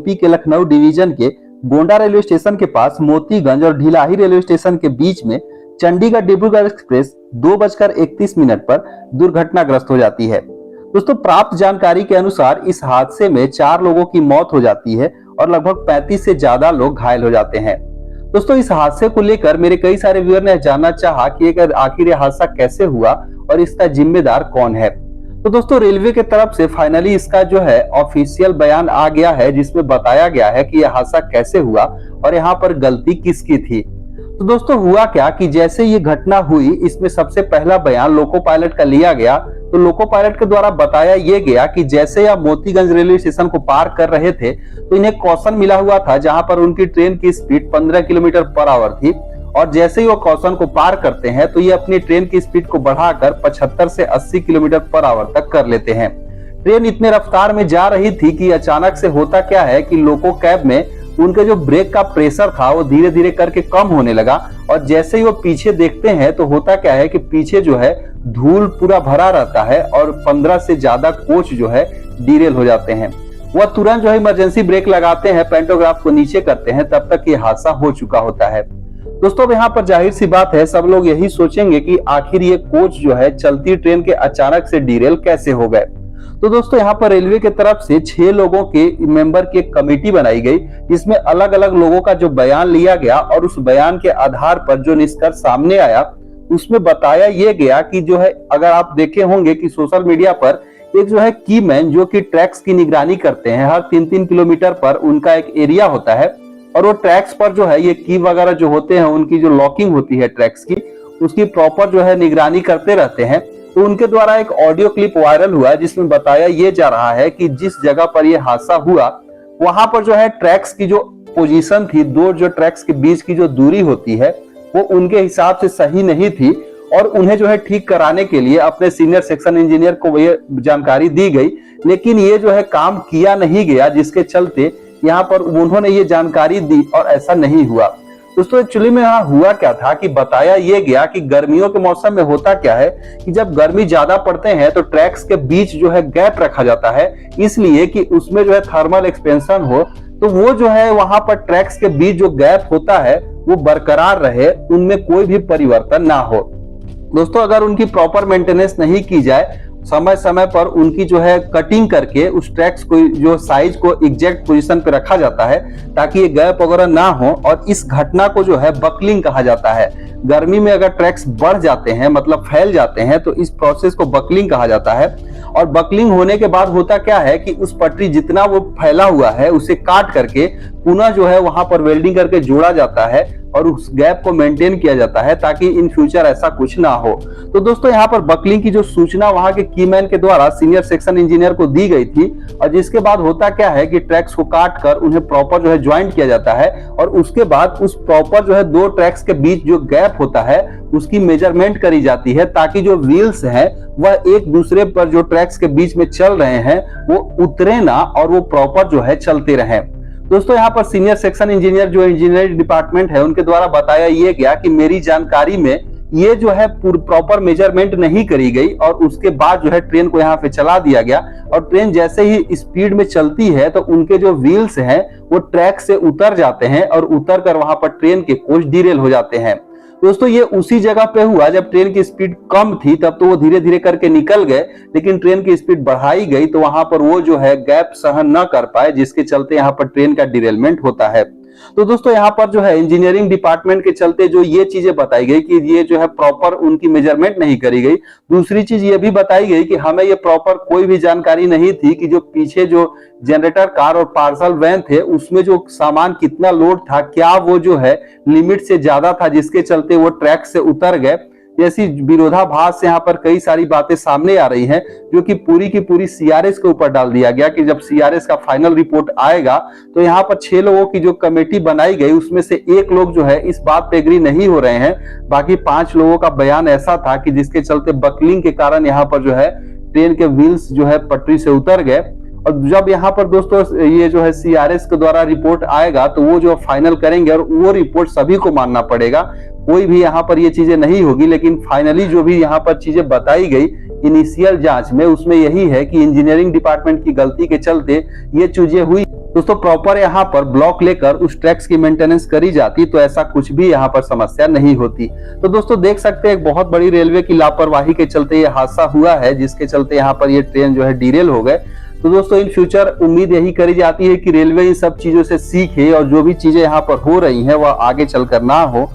UP के Lucknow division के Gonda railway station के पास मोतीगंज और ढिलाही रेलवे स्टेशन के बीच में चंडीगढ़ डिब्रूगढ़ एक्सप्रेस 2:31 पर दुर्घटनाग्रस्त हो जाती है। दोस्तों, प्राप्त जानकारी के अनुसार इस हादसे में 4 लोगों की मौत हो जाती है और लगभग 35 से ज्यादा लोग घायल हो जाते हैं। दोस्तों, इस हादसे को लेकर मेरे कई सारे व्यूअर ने जानना चाहा कि आखिर यह हादसा कैसे हुआ और इसका जिम्मेदार कौन है। तो दोस्तों, रेलवे के तरफ से फाइनली इसका जो है ऑफिशियल बयान आ गया है, जिसमें बताया गया है कि यह हादसा कैसे हुआ और यहाँ पर गलती किसकी थी। तो दोस्तों, हुआ क्या कि जैसे ये घटना हुई, इसमें सबसे पहला बयान लोको पायलट का लिया गया। तो लोको पायलट के द्वारा बताया ये गया कि जैसे यह मोतीगंज रेलवे स्टेशन को पार कर रहे थे तो इन्हें कॉशन मिला हुआ था, जहां पर उनकी ट्रेन की स्पीड 15 किलोमीटर पर आवर थी। और जैसे ही वो कॉशन को पार करते हैं तो ये अपनी ट्रेन की स्पीड को बढ़ाकर 75 से 80 किलोमीटर पर आवर तक कर लेते हैं। ट्रेन इतने रफ्तार में जा रही थी कि अचानक से होता क्या है कि लोको कैब में उनके जो ब्रेक का प्रेशर था वो धीरे धीरे करके कम होने लगा। और जैसे ही वो पीछे देखते हैं तो होता क्या है कि पीछे जो है धूल पूरा भरा रहता है और 15 से ज्यादा कोच जो है डीरेल हो जाते हैं। वह तुरंत जो है इमरजेंसी ब्रेक लगाते हैं, पेंटोग्राफ को नीचे करते हैं, तब तक ये हादसा हो चुका होता है। दोस्तों, अब यहाँ पर जाहिर सी बात है, सब लोग यही सोचेंगे कि आखिर ये कोच जो है चलती ट्रेन के अचानक से डीरेल कैसे हो गए। तो दोस्तों, यहाँ पर रेलवे की तरफ से 6 लोगों के मेंबर की एक कमेटी बनाई गई, जिसमें अलग अलग लोगों का जो बयान लिया गया और उस बयान के आधार पर जो निष्कर्ष सामने आया उसमें बताया ये गया कि जो है, अगर आप देखे होंगे कि सोशल मीडिया पर एक जो है की मैन जो कि ट्रैक्स की निगरानी करते हैं, हर 3-3 किलोमीटर पर उनका एक एरिया होता है और वो ट्रैक्स पर जो है ये की वगैरह जो होते हैं, उनकी जो लॉकिंग होती है ट्रैक्स की, उसकी प्रॉपर जो है निगरानी करते रहते हैं। तो उनके द्वारा एक ऑडियो क्लिप वायरल हुआ जिसमें बताया ये जा रहा है कि जिस जगह पर यह हादसा हुआ वहां पर जो है ट्रैक्स की जो पोजीशन थी, दो जो ट्रैक्स के बीच की जो दूरी होती है वो उनके हिसाब से सही नहीं थी और उन्हें जो है ठीक कराने के लिए अपने सीनियर सेक्शन इंजीनियर को ये जानकारी दी गई, लेकिन ये जो है काम किया नहीं गया, जिसके चलते यहाँ पर उन्होंने ये जानकारी दी और ऐसा नहीं हुआ। दोस्तों, एक्चुअली में यहाँ हुआ क्या था कि बताया ये गया कि गर्मियों के मौसम में होता क्या है कि जब गर्मी ज्यादा पड़ते हैं तो ट्रैक्स के बीच जो है गैप रखा जाता है, इसलिए कि उसमें जो है थर्मल एक्सपेंशन हो, तो वो जो है वहां पर ट्रैक्स के बीच जो गैप होता है वो बरकरार रहे, उनमें कोई भी परिवर्तन ना हो। दोस्तों, अगर उनकी प्रॉपर मेंटेनेंस नहीं की जाए, समय समय पर उनकी जो है कटिंग करके उस ट्रैक्स को जो साइज को एग्जैक्ट पोजीशन पे रखा जाता है ताकि ये गैप वगैरह ना हो, और इस घटना को जो है बकलिंग कहा जाता है। गर्मी में अगर ट्रैक्स बढ़ जाते हैं, मतलब फैल जाते हैं, तो इस प्रोसेस को बकलिंग कहा जाता है। और बकलिंग होने के बाद होता क्या है कि उस पटरी जितना वो फैला हुआ है उसे काट करके पुनः जो है वहां पर वेल्डिंग करके जोड़ा जाता है और उस गैप को मेंटेन किया जाता है ताकि इन फ्यूचर ऐसा कुछ ना हो। तो दोस्तों, यहाँ पर बकलिंग की जो सूचना वहां के कीमैन के द्वारा सीनियर सेक्शन इंजीनियर को दी गई थी, और जिसके बाद होता क्या है कि ट्रैक्स को काट कर उन्हें प्रॉपर जो है ज्वाइंट किया जाता है और उसके बाद उस प्रॉपर जो है 2 ट्रैक्स के बीच जो गैप होता है उसकी मेजरमेंट करी जाती है ताकि जो व्हील्स हैं वह एक दूसरे पर जो ट्रैक्स के बीच में चल रहे हैं वो उतरे ना और वो प्रॉपर जो है चलते रहें। दोस्तों, यहाँ पर सीनियर सेक्शन इंजीनियर जो इंजीनियरिंग डिपार्टमेंट है उनके द्वारा बताया ये गया कि मेरी जानकारी में ये जो है प्रॉपर मेजरमेंट नहीं करी गई और उसके बाद जो है ट्रेन को यहाँ पे चला दिया गया, और ट्रेन जैसे ही स्पीड में चलती है तो उनके जो व्हील्स हैं वो ट्रैक से उतर जाते हैं और उतर कर वहां पर ट्रेन के कोच डीरेल हो जाते हैं। दोस्तों, ये उसी जगह पे हुआ जब ट्रेन की स्पीड कम थी, तब तो वो धीरे धीरे करके निकल गए, लेकिन ट्रेन की स्पीड बढ़ाई गई तो वहां पर वो जो है गैप सहन न कर पाए, जिसके चलते यहाँ पर ट्रेन का डिरेलमेंट होता है। तो दोस्तों, यहाँ पर जो है इंजीनियरिंग डिपार्टमेंट के चलते जो ये चीजें बताई गई कि ये जो है प्रॉपर उनकी मेजरमेंट नहीं करी गई। दूसरी चीज ये भी बताई गई कि हमें ये प्रॉपर कोई भी जानकारी नहीं थी कि जो पीछे जो जनरेटर कार और पार्सल वैन थे उसमें जो सामान कितना लोड था, क्या वो जो है लिमिट से ज्यादा था, जिसके चलते वो ट्रैक से उतर गए। जैसी विरोधाभास से यहाँ पर कई सारी बातें सामने आ रही हैं, जो कि पूरी की पूरी सीआरएस के ऊपर डाल दिया गया कि जब सीआरएस का फाइनल रिपोर्ट आएगा तो यहाँ पर 6 लोगों की जो कमेटी बनाई गई उसमें से 1 लोग जो है इस बात पे एग्री नहीं हो रहे हैं। बाकी 5 लोगों का बयान ऐसा था कि जिसके चलते बकलिंग के कारण यहाँ पर जो है ट्रेन के व्हील्स जो है पटरी से उतर गए। और जब यहाँ पर दोस्तों ये जो है सीआरएस के द्वारा रिपोर्ट आएगा तो वो जो फाइनल करेंगे और वो रिपोर्ट सभी को मानना पड़ेगा, कोई भी यहाँ पर ये चीजें नहीं होगी। लेकिन फाइनली जो भी यहाँ पर चीजें बताई गई इनिशियल जांच में, उसमें यही है कि इंजीनियरिंग डिपार्टमेंट की गलती के चलते ये चीजें हुई। दोस्तों प्रॉपर यहाँ पर ब्लॉक लेकर उस ट्रैक्स की मेंटेनेंस करी जाती तो ऐसा कुछ भी यहाँ पर समस्या नहीं होती। तो दोस्तों देख सकते हैं एक बहुत बड़ी रेलवे की लापरवाही के चलते ये हादसा हुआ है, जिसके चलते यहाँ पर ये ट्रेन जो है डिरेल हो गए। तो दोस्तों इन फ्यूचर उम्मीद यही करी जाती है कि रेलवे इन सब चीजों से सीखे और जो भी चीजें यहाँ पर हो रही हैं वह आगे चलकर ना हो।